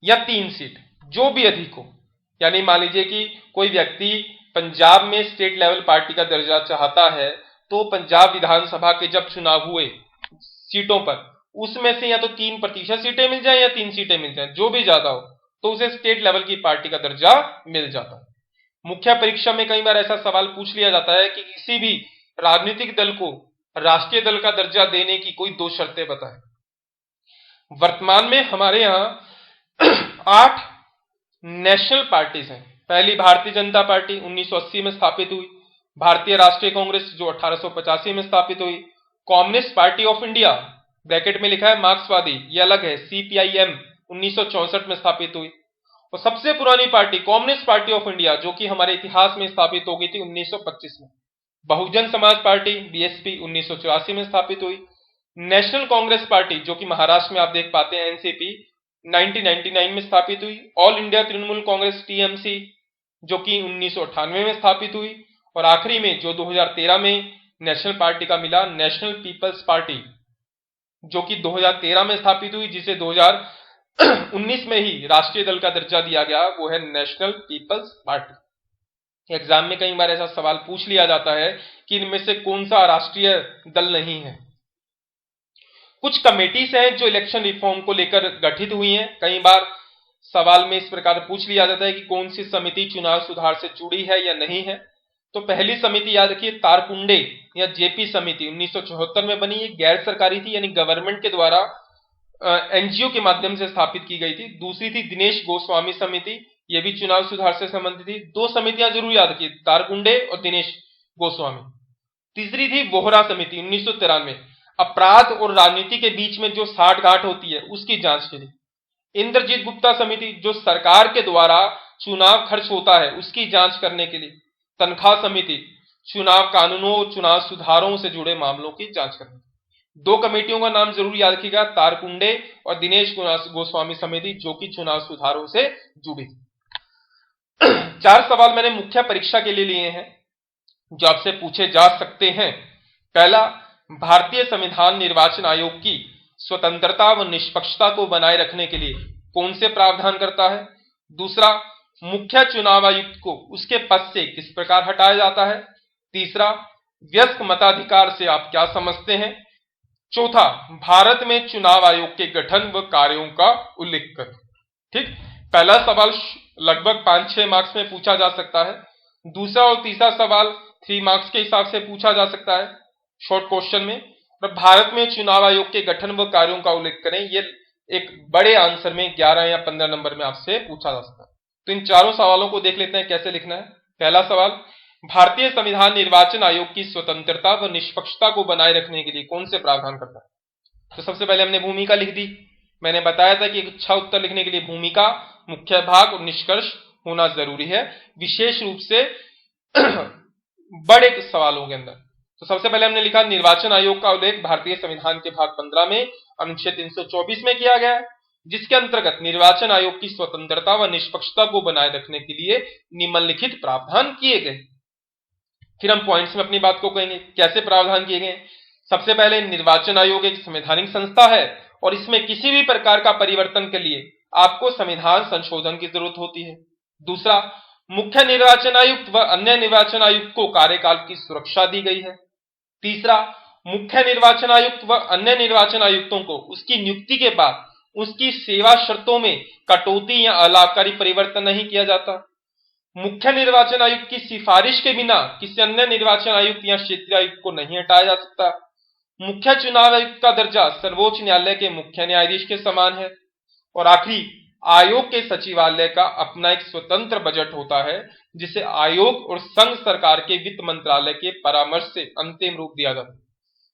या 3 सीट, जो भी अधिक हो। यानी मान लीजिए कि कोई व्यक्ति पंजाब में स्टेट लेवल पार्टी का दर्जा चाहता है तो पंजाब विधानसभा के जब चुनाव हुए सीटों पर उसमें से या तो 3% सीटें मिल जाए या 3 सीटें मिल जाए, जो भी ज्यादा हो तो उसे स्टेट लेवल की पार्टी का दर्जा मिल जाता है। मुख्य परीक्षा में कई बार ऐसा सवाल पूछ लिया जाता है कि किसी भी राजनीतिक दल को राष्ट्रीय दल का दर्जा देने की कोई 2 शर्तें बताएं। वर्तमान में हमारे यहां 8 नेशनल पार्टीज हैं। पहली भारतीय जनता पार्टी 1980 में स्थापित हुई, भारतीय राष्ट्रीय कांग्रेस जो 1885 में स्थापित हुई, communist party of India bracket में लिखा है मार्क्सवादी, ये अलग है, CPIM 1964 में स्थापित हुई, और सबसे पुरानी party communist party of India जो कि हमारे इतिहास में स्थापित हो गई थी 1925 में, बहुजन समाज पार्टी BSP 1984 में स्थापित हुई, नेशनल कांग्रेस पार्टी जो कि महाराष्ट्र में आप देख पाते हैं NCP 1999 में स्थापित हुई, all India Trinamool Congress TMC जो कि 1998 में स्थापित हुई, और आखिरी में जो 2013 में नेशनल पार्टी का मिला नेशनल पीपल्स पार्टी जो कि 2013 में स्थापित हुई, जिसे 2019 में ही राष्ट्रीय दल का दर्जा दिया गया, वो है नेशनल पीपल्स पार्टी। एग्जाम में कई बार ऐसा सवाल पूछ लिया जाता है कि इनमें से कौन सा राष्ट्रीय दल नहीं है। कुछ कमेटीज हैं जो इलेक्शन रिफॉर्म को लेकर गठित हुई हैं। कई बार सवाल में इस प्रकार पूछ लिया जाता है कि कौन सी समिति चुनाव सुधार से जुड़ी है या नहीं है। तो पहली समिति याद रखिए तारकुंडे या JP समिति 1974 में बनी, ये गैर सरकारी थी, यानी गवर्नमेंट के द्वारा NGO के माध्यम से स्थापित की गई थी। दूसरी थी दिनेश गोस्वामी समिति, ये भी चुनाव सुधार से संबंधित थी। 2 समितियां जरूर याद रखिए, तारकुंडे और दिनेश गोस्वामी। तीसरी थी बोहरा समिति 1993, अपराध और राजनीति के बीच में जो साठगांठ होती है उसकी जांच के लिए। इंद्रजीत गुप्ता समिति जो सरकार के द्वारा चुनाव खर्च होता है उसकी जांच करने के लिए। तनख्वाह समिति चुनाव कानूनों और चुनाव सुधारों से जुड़े मामलों की जांच करने। 2 कमेटियों का नाम जरूर याद रखिएगा, तारकुंडे और दिनेश गोस्वामी समिति जो कि चुनाव सुधारों से जुड़ी थी। 4 सवाल मैंने मुख्य परीक्षा के लिए लिए हैं जो आपसे पूछे जा सकते हैं। पहला, भारतीय संविधान निर्वाचन आयोग की स्वतंत्रता व निष्पक्षता को बनाए रखने के लिए कौन से प्रावधान करता है। दूसरा, मुख्य चुनाव आयुक्त को उसके पद से किस प्रकार हटाया जाता है। तीसरा, वयस्क मताधिकार से आप क्या समझते हैं। चौथा, भारत में चुनाव आयोग के गठन व कार्यों का उल्लेख करें। ठीक, पहला सवाल लगभग 5-6 मार्क्स में पूछा जा सकता है। दूसरा और तीसरा सवाल 3 मार्क्स के हिसाब से पूछा जा सकता है शॉर्ट क्वेश्चन में। और भारत में चुनाव आयोग के गठन व कार्यों का उल्लेख करें, ये एक बड़े आंसर में 11 या 15 नंबर में आपसे पूछा जा सकता है। तो इन चारों सवालों को देख लेते हैं कैसे लिखना है। पहला सवाल, भारतीय संविधान निर्वाचन आयोग की स्वतंत्रता व निष्पक्षता को बनाए रखने के लिए कौन से प्रावधान करता है। तो सबसे पहले हमने भूमिका लिख दी। मैंने बताया था कि एक अच्छा उत्तर लिखने के लिए भूमिका, मुख्य भाग और निष्कर्ष होना जरूरी है, विशेष रूप से बड़े सवालों के अंदर। तो सबसे पहले हमने लिखा निर्वाचन आयोग का उल्लेख भारतीय संविधान के भाग 15 में अनुच्छेद 324 में किया गया है, जिसके अंतर्गत निर्वाचन आयोग की स्वतंत्रता व निष्पक्षता को बनाए रखने के लिए निम्नलिखित प्रावधान किए गए। फिर हम पॉइंट्स में अपनी बात को कहेंगे कैसे प्रावधान किए गए। सबसे पहले, निर्वाचन आयोग एक संवैधानिक संस्था है और इसमें किसी भी प्रकार का परिवर्तन के लिए आपको संविधान संशोधन की जरूरत होती है। दूसरा, मुख्य निर्वाचन आयुक्त व अन्य निर्वाचन आयुक्त को कार्यकाल की सुरक्षा दी गई है। तीसरा, मुख्य निर्वाचन आयुक्त व अन्य निर्वाचन आयुक्तों को उसकी नियुक्ति के बाद उसकी सेवा शर्तों में कटौती या अलाभकारी परिवर्तन नहीं किया जाता। मुख्य निर्वाचन आयुक्त की सिफारिश के बिना किसी अन्य निर्वाचन आयुक्त या क्षेत्रीय आयुक्त को नहीं हटाया जा सकता। मुख्य चुनाव आयुक्त का दर्जा सर्वोच्च न्यायालय के मुख्य न्यायाधीश के समान है। और आखिरी, आयोग के सचिवालय का अपना एक स्वतंत्र बजट होता है जिसे आयोग और संघ सरकार के वित्त मंत्रालय के परामर्श से अंतिम रूप दिया जाता है।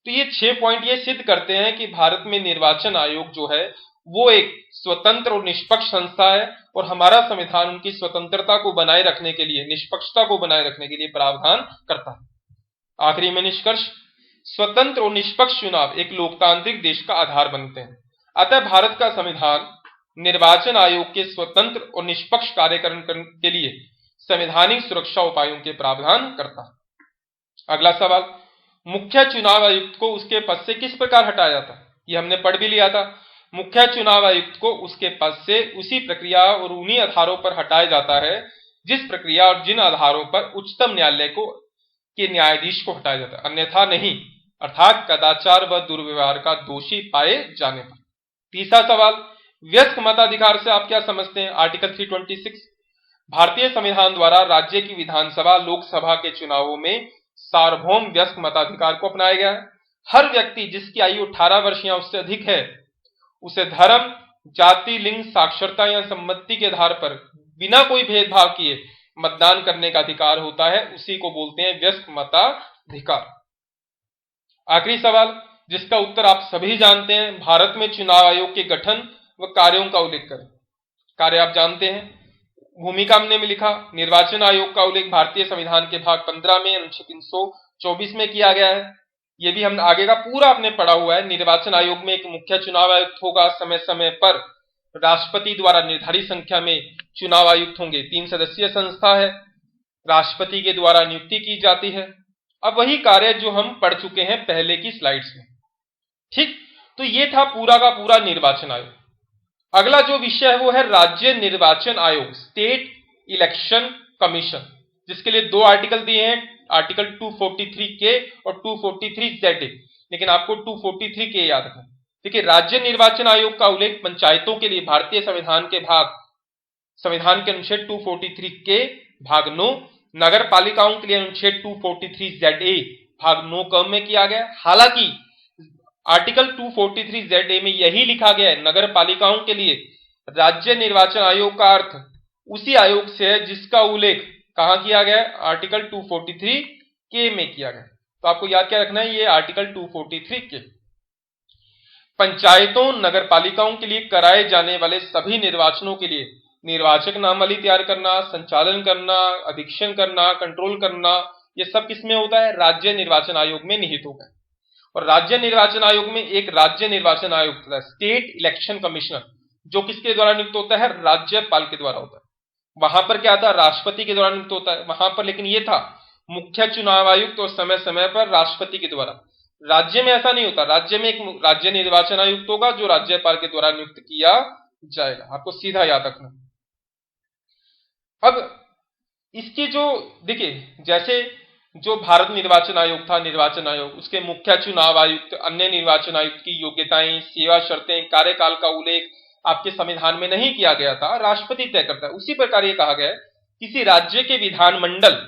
तो ये 6 पॉइंट ये सिद्ध करते हैं कि भारत में निर्वाचन आयोग जो है वो एक स्वतंत्र और निष्पक्ष संस्था है और हमारा संविधान उनकी स्वतंत्रता को बनाए रखने के लिए, निष्पक्षता को बनाए रखने के लिए प्रावधान करता है। आखिरी में निष्कर्ष, स्वतंत्र और निष्पक्ष चुनाव एक लोकतांत्रिक देश का आधार बनते हैं। अतः भारत का संविधान निर्वाचन आयोग के स्वतंत्र और निष्पक्ष कार्यकरण के लिए संवैधानिक सुरक्षा उपायों के प्रावधान करता है। अगला सवाल, मुख्य चुनाव आयुक्त को उसके पद से किस प्रकार हटाया जाता है? ये हमने पढ़ भी लिया था। मुख्य चुनाव आयुक्त को उसके पद से उसी प्रक्रिया और उन्हीं आधारों पर हटाया जाता है जिस प्रक्रिया और जिन आधारों पर उच्चतम न्यायालय के न्यायाधीश को हटाया जाता है, अन्यथा नहीं, अर्थात कदाचार व दुर्व्यवहार का दोषी पाए जाने पर। तीसरा सवाल, व्यस्क मताधिकार से आप क्या समझते हैं? आर्टिकल 326 भारतीय संविधान द्वारा राज्य की विधानसभा, लोकसभा के चुनावों में सार्वभौम व्यस्क मताधिकार को अपनाया गया है। हर व्यक्ति जिसकी आयु 18 वर्ष या उससे अधिक है उसे धर्म, जाति, लिंग, साक्षरता या सम्मति के आधार पर बिना कोई भेदभाव किए मतदान करने का अधिकार होता है। उसी को बोलते हैं व्यस्क मताधिकार। आखिरी सवाल, जिसका उत्तर आप सभी जानते हैं, भारत में चुनाव आयोग के गठन व कार्यों का उल्लेख करें। कार्य आप जानते हैं, भूमिका हमने में लिखा, निर्वाचन आयोग का उल्लेख भारतीय संविधान के भाग 15 में अनुच्छेद 324 में किया गया है। ये भी हम आगे का पूरा आपने पढ़ा हुआ है। निर्वाचन आयोग में एक मुख्य चुनाव आयुक्त होगा, समय समय पर राष्ट्रपति द्वारा निर्धारित संख्या में चुनाव आयुक्त होंगे। 3 सदस्यीय संस्था है, राष्ट्रपति के द्वारा नियुक्ति की जाती है। अब वही कार्य जो हम पढ़ चुके हैं पहले की स्लाइड्स में, ठीक। तो ये था पूरा का पूरा निर्वाचन आयोग। अगला जो विषय है वो है राज्य निर्वाचन आयोग, स्टेट इलेक्शन कमीशन, जिसके लिए 2 आर्टिकल दिए हैं, आर्टिकल 243K और 243ZA, लेकिन आपको 243K याद रखना। देखिए, राज्य निर्वाचन आयोग का उल्लेख पंचायतों के लिए भारतीय संविधान के अनुच्छेद 243K भाग 9, नगर पालिकाओं के लिए अनुच्छेद 243ZA भाग 9 क में किया गया। हालांकि आर्टिकल 243ZA में यही लिखा गया है, नगर पालिकाओं के लिए राज्य निर्वाचन आयोग का अर्थ उसी आयोग से है जिसका उल्लेख कहां किया गया है, आर्टिकल 243K में किया गया। तो आपको याद क्या रखना है, ये आर्टिकल 243K। पंचायतों, नगर पालिकाओं के लिए कराए जाने वाले सभी निर्वाचनों के लिए निर्वाचक नामावली तैयार करना, संचालन करना, अधीक्षण करना, कंट्रोल करना, ये सब किसमें होता है, राज्य निर्वाचन आयोग में निहित होगा। और राज्य निर्वाचन आयोग में एक राज्य निर्वाचन आयुक्त होता है, स्टेट इलेक्शन कमिश्नर, जो किसके द्वारा नियुक्त होता है, राज्यपाल के द्वारा होता है। वहां पर क्या था, राष्ट्रपति के द्वारा नियुक्त होता है वहां पर, लेकिन ये था मुख्य चुनाव आयुक्त और समय समय पर राष्ट्रपति के द्वारा। राज्य में ऐसा नहीं होता, राज्य में एक राज्य निर्वाचन आयुक्त होगा जो राज्यपाल के द्वारा नियुक्त किया जाएगा। आपको सीधा याद रखना। अब इसकी जो देखिए, जैसे जो भारत निर्वाचन आयोग था, निर्वाचन आयोग, उसके मुख्य चुनाव आयुक्त, अन्य निर्वाचन आयुक्त की योग्यताएं, सेवा शर्तें, कार्यकाल का उल्लेख आपके संविधान में नहीं किया गया था, राष्ट्रपति तय करता है। उसी प्रकार ये कहा गया है, किसी राज्य के विधानमंडल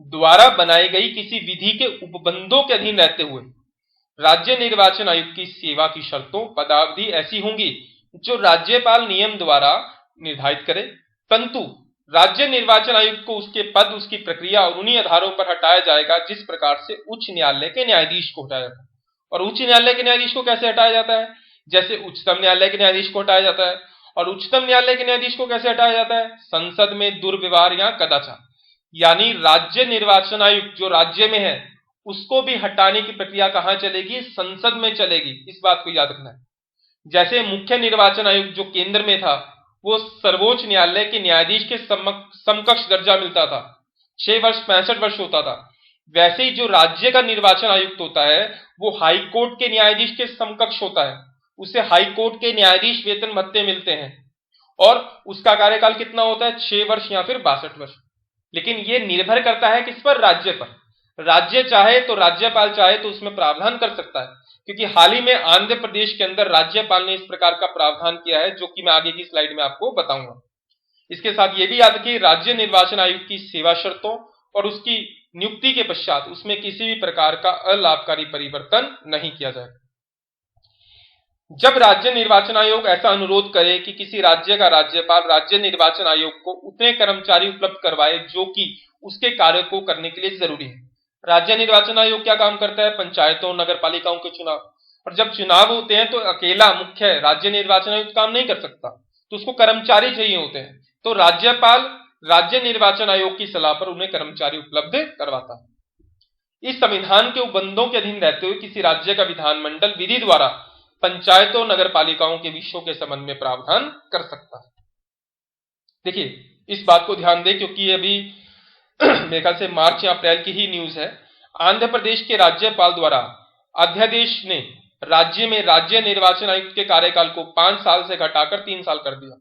द्वारा बनाई गई किसी विधि के उपबंधों के अधीन रहते हुए राज्य निर्वाचन आयुक्त की सेवा की शर्तों, पदावधि ऐसी होंगी जो राज्यपाल नियम द्वारा निर्धारित करे, परंतु राज्य निर्वाचन आयुक्त को उसके पद, उसकी प्रक्रिया और उन्हीं आधारों पर हटाया जाएगा जिस प्रकार से उच्च न्यायालय के न्यायाधीश को हटाया जाता है। और उच्च न्यायालय के न्यायाधीश को कैसे हटाया जाता है, जैसे उच्चतम न्यायालय के न्यायाधीश को हटाया जाता है। और उच्चतम न्यायालय के न्यायाधीश को कैसे हटाया जाता है, संसद में दुर्व्यवहार या कदाचार, यानी राज्य निर्वाचन आयुक्त जो राज्य में है उसको भी हटाने की प्रक्रिया कहां चलेगी, संसद में चलेगी। इस बात को याद रखना है। जैसे मुख्य निर्वाचन आयुक्त जो केंद्र में था वो सर्वोच्च न्यायालय के न्यायाधीश के समकक्ष दर्जा मिलता था, 6 वर्ष 65 वर्ष होता था, वैसे ही जो राज्य का निर्वाचन आयुक्त होता है वो हाई कोर्ट के न्यायाधीश के समकक्ष होता है, उसे हाई कोर्ट के न्यायाधीश वेतन भत्ते मिलते हैं और उसका कार्यकाल कितना होता है, 6 वर्ष या फिर 62 वर्ष। लेकिन ये निर्भर करता है किस पर, राज्य पर। राज्य चाहे तो, राज्यपाल चाहे तो उसमें प्रावधान कर सकता है, क्योंकि हाल ही में आंध्र प्रदेश के अंदर राज्यपाल ने इस प्रकार का प्रावधान किया है जो कि मैं आगे की स्लाइड में आपको बताऊंगा। इसके साथ ये भी याद रखिए, राज्य निर्वाचन आयुक्त की सेवा शर्तों और उसकी नियुक्ति के पश्चात उसमें किसी भी प्रकार का अलाभकारी परिवर्तन नहीं किया जाएगा। जब राज्य निर्वाचन आयोग ऐसा अनुरोध करे कि किसी राज्य का राज्यपाल राज्य निर्वाचन आयोग को उतने कर्मचारी उपलब्ध करवाए जो कि उसके कार्य को करने के लिए जरूरी है। राज्य निर्वाचन आयोग क्या काम करता है, पंचायतों, नगर पालिकाओं के चुनाव। और जब चुनाव होते हैं तो अकेला मुख्य राज्य निर्वाचन आयुक्त काम नहीं कर सकता, तो उसको कर्मचारी चाहिए होते हैं। तो राज्यपाल राज्य निर्वाचन आयोग की सलाह पर उन्हें कर्मचारी उपलब्ध करवाता है। इस संविधान के उपबंधों के अधीन रहते हुए किसी राज्य का विधानमंडल विधि द्वारा पंचायतों नगर पालिकाओं के विषयों के संबंध में प्रावधान कर सकता है। देखिए इस बात को ध्यान दें क्योंकि ये अभी मेरे ख्याल से मार्च या अप्रैल की ही न्यूज है। आंध्र प्रदेश के राज्यपाल द्वारा अध्यादेश ने राज्य में राज्य निर्वाचन आयुक्त के कार्यकाल को 5 साल से घटाकर 3 साल कर दिया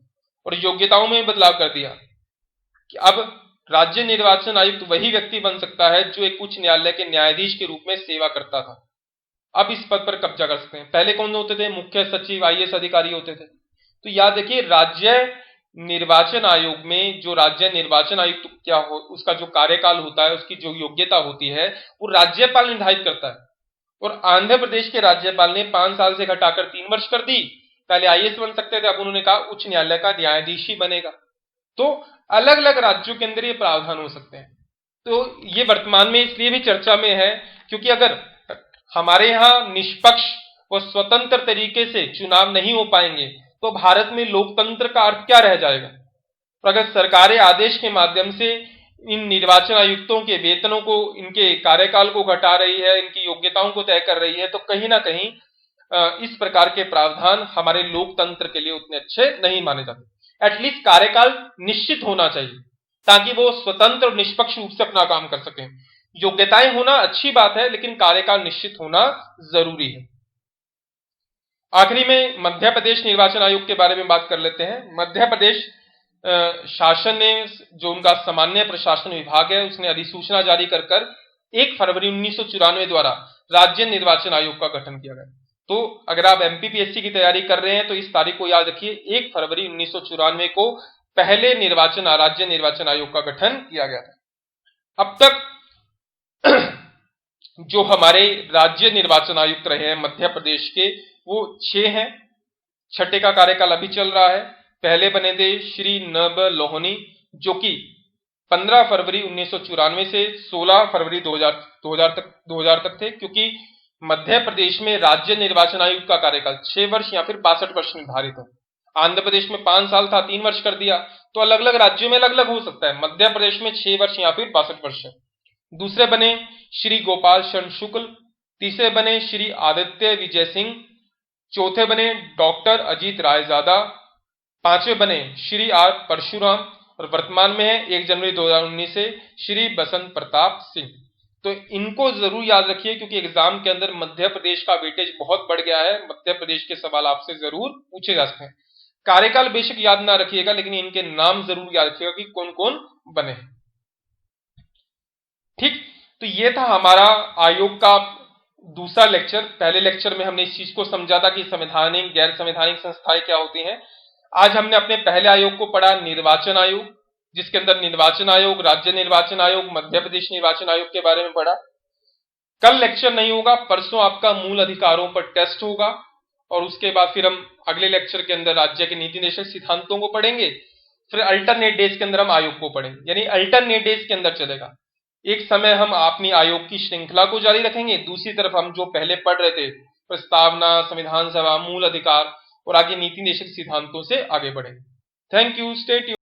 और योग्यताओं में बदलाव कर दिया कि अब राज्य निर्वाचन आयुक्त वही व्यक्ति बन सकता है जो एक उच्च न्यायालय के न्यायाधीश के रूप में सेवा करता था। अब इस पद पर कब्जा कर सकते हैं। पहले कौन होते थे? मुख्य सचिव आईएएस अधिकारी होते थे। तो याद रखिए राज्य निर्वाचन आयोग में जो राज्य निर्वाचन आयुक्त क्या हो, उसका जो कार्यकाल होता है, उसकी जो योग्यता होती है वो राज्यपाल निर्धारित करता है। और आंध्र प्रदेश के राज्यपाल ने 5 साल से घटाकर 3 वर्ष कर दी। पहले आईएएस बन सकते थे, अब उन्होंने कहा उच्च न्यायालय का न्यायाधीश ही बनेगा। तो अलग अलग राज्यों के अंदर ये प्रावधान हो सकते हैं। तो ये वर्तमान में इसलिए भी चर्चा में है क्योंकि अगर हमारे यहाँ निष्पक्ष व स्वतंत्र तरीके से चुनाव नहीं हो पाएंगे तो भारत में लोकतंत्र का अर्थ क्या रह जाएगा। और अगर सरकारें आदेश के माध्यम से इन निर्वाचन आयुक्तों के वेतनों को, इनके कार्यकाल को घटा रही है, इनकी योग्यताओं को तय कर रही है, तो कहीं ना कहीं इस प्रकार के प्रावधान हमारे लोकतंत्र के लिए उतने अच्छे नहीं माने जाते। एटलीस्ट कार्यकाल निश्चित होना चाहिए ताकि वो स्वतंत्र और निष्पक्ष रूप से अपना काम कर सकें। योग्यताएं होना अच्छी बात है लेकिन कार्यकाल निश्चित होना जरूरी है। आखिरी में मध्य प्रदेश निर्वाचन आयोग के बारे में बात कर लेते हैं। मध्य प्रदेश शासन ने, जो उनका सामान्य प्रशासन विभाग है, उसने अधिसूचना जारी कर 1 फरवरी 1994 द्वारा राज्य निर्वाचन आयोग का गठन किया गया। तो अगर आप एमपीपीएससी की तैयारी कर रहे हैं तो इस तारीख को याद रखिए, 1 फरवरी 1994 को पहले राज्य निर्वाचन आयोग का गठन किया गया था। अब तक जो हमारे राज्य निर्वाचन आयुक्त रहे हैं मध्य प्रदेश के वो 6 हैं। छठे का कार्यकाल अभी चल रहा है। पहले बने थे श्री नब लोहनी जो कि 15 फरवरी 1994 से 16 फरवरी 2000 तक थे, क्योंकि मध्य प्रदेश में राज्य निर्वाचन आयुक्त का कार्यकाल 6 वर्ष या फिर 62 वर्ष निर्धारित है। आंध्र प्रदेश में 5 साल था, 3 वर्ष कर दिया, तो अलग अलग राज्यों में अलग अलग हो सकता है। मध्य प्रदेश में 6 वर्ष या फिर 62 वर्ष है। दूसरे बने श्री गोपाल चंद्र शुक्ल, तीसरे बने श्री आदित्य विजय सिंह, चौथे बने डॉक्टर अजीत रायजादा, पांचवें बने श्री आर परशुराम और वर्तमान में है 1 जनवरी 2019 से श्री बसंत प्रताप सिंह। तो इनको जरूर याद रखिए क्योंकि एग्जाम के अंदर मध्य प्रदेश का वेटेज बहुत बढ़ गया है। मध्य प्रदेश के सवाल आपसे जरूर पूछे जा सकते हैं। कार्यकाल बेशक याद ना रखिएगा लेकिन इनके नाम जरूर याद रखिएगा कि कौन कौन बने। ठीक, तो ये था हमारा आयोग का दूसरा लेक्चर। पहले लेक्चर में हमने इस चीज को समझा था कि संवैधानिक गैर संवैधानिक संस्थाएं क्या होती हैं। आज हमने अपने पहले आयोग को पढ़ा, निर्वाचन आयोग, जिसके अंदर निर्वाचन आयोग, राज्य निर्वाचन आयोग, मध्य प्रदेश निर्वाचन आयोग के बारे में पढ़ा। कल लेक्चर नहीं होगा, परसों आपका मूल अधिकारों पर टेस्ट होगा और उसके बाद फिर हम अगले लेक्चर के अंदर राज्य के नीति निर्देशक सिद्धांतों को पढ़ेंगे। फिर अल्टरनेट डेज के अंदर हम आयोग को पढ़ेंगे, यानी अल्टरनेट डेज के अंदर चलेगा। एक समय हम अपनी आयोग की श्रृंखला को जारी रखेंगे, दूसरी तरफ हम जो पहले पढ़ रहे थे प्रस्तावना, संविधान सभा, मूल अधिकार और आगे नीति निर्देशक सिद्धांतों से आगे बढ़ेंगे। Thank you, stay tuned.